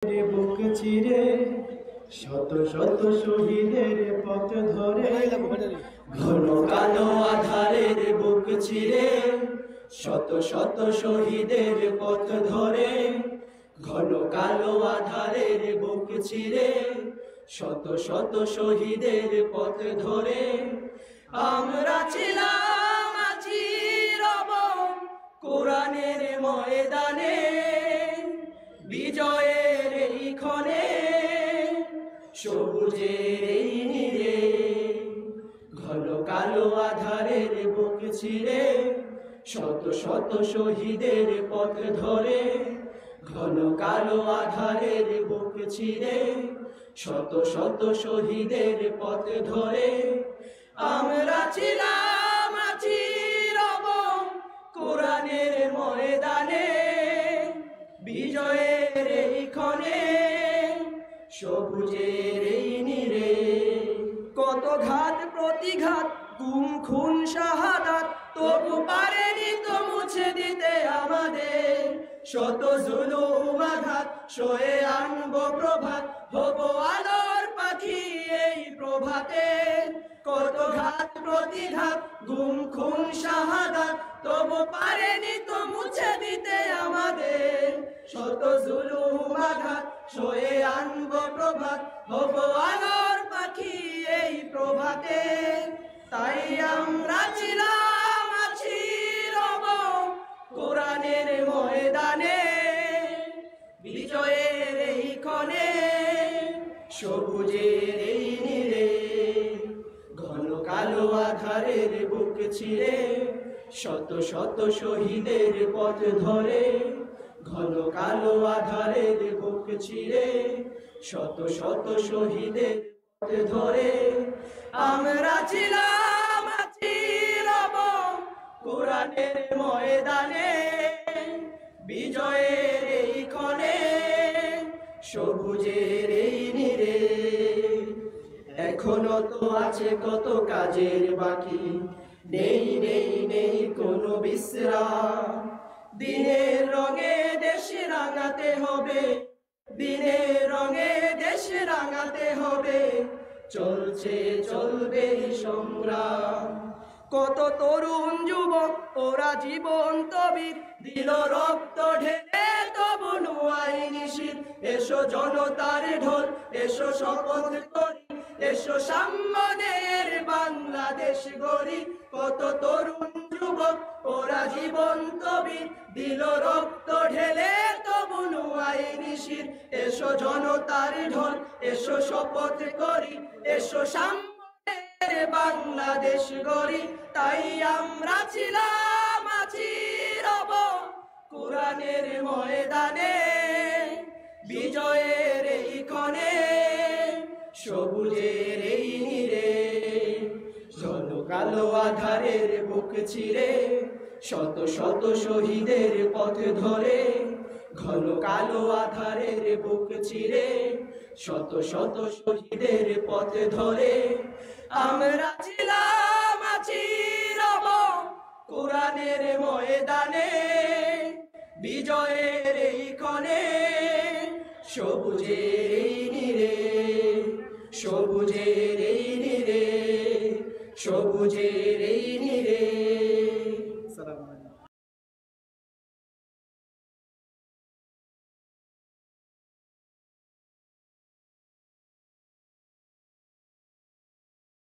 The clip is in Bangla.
বুক চিরে শত শত শহীদের পথ ধরে, ঘন কালো আধারের বুক চিরে শত শত শহীদের পথ ধরে, ঘন কালো আধারের বুক চিরে শত শত শহীদের পথ ধরে। আমরা ছিলাম আছি রব কোরআনের ময়দানে, বিজয়ের এই ক্ষণে সবুজের এই নীড়ে, ঘন কালো আধারের বুক চিরে শত শত শহীদের পথ ধরে, ঘন কালো আধারের বুক চিরে শত শত শহীদের পথ ধরে। আমরা ছিলাম আছি রব কোরআনের ময়দানে, বিজয়ের এই ক্ষণে সবুজের এই নীড়ে। কত ঘাত প্রতিঘাত গুম খুন শাহাদাত, তবু পারেনি তো মুছে দিতে আমাদের শত জুলুম আঘাত। সয়ে আনবো প্রভাত, হব আলোর পাখি এই প্রভাতে। কত ঘাত প্রতিঘাত গুম খুন শাহাদাত, তবু পারেনি তো মুছে দিতে আমাদের শত জুলুম আঘাত। সয়ে আনবো প্রভাত, হব আলোর পাখি এই প্রভাতে। তাই আমরা ছিলাম আছি রব কোরআনের ময়দানে, বিজয়ের এই ক্ষণে সবুজের এই নীড়ে, ঘন কালো আধারের বুক চিরে শত শত শহীদের পথ ধরে, ঘন কালো আধারের বুক চিরে শত শত শহীদের পথ ধরে। আমরা ছিলাম আছি রব কোরআনের ময়দানে, বিজয়ের এই ক্ষণে সবুজের এই নীড়ে। এখনো তো আছে কত কাজের বাকি, নেই নেই নেই কোনো বিশ্রাম। দিনের রঙে দেশ রাঙাতে হবে, দিনের রঙে দেশ রাঙাতে হবে, চলছে চলবে সংগ্রাম। কত তরুণ যুবক ওরা জীবন্ত বীর, দিল রক্ত ঢেলে তবু নুয়াই নিশির। এসো জনতার ঢোল, এসো শপথ করি, এসো সাম্যের বাংলাদেশ গড়ি। কত তরুণ যুবক ওরা জীবন্ত বীর, দিল রক্ত ঢেলে তবু নুয়াই নিশির। এসো জনতার ঢোল, এসো শপথ করি, এসো সাম্যের বাংলাদেশ গড়ি। তাই আমরা ছিলাম আছি রব কোরআনের ময়দানে, বিজয়ের এই ক্ষণে সবুজের এই নীড়ে, ঘন কালো আধারের বুক চিরে শত শত শহীদের পথ ধরে, ঘন কালো আধারের বুক চিরে শত শত শহীদের পথ ধরে। আমরা ছিলাম আছি রব কোরআনের ময়দানে, বিজয়ের এই ক্ষণে সবুজের এই নীড়ে, সবুজের এই নীড়ে, সবুজের এই নীড়ে।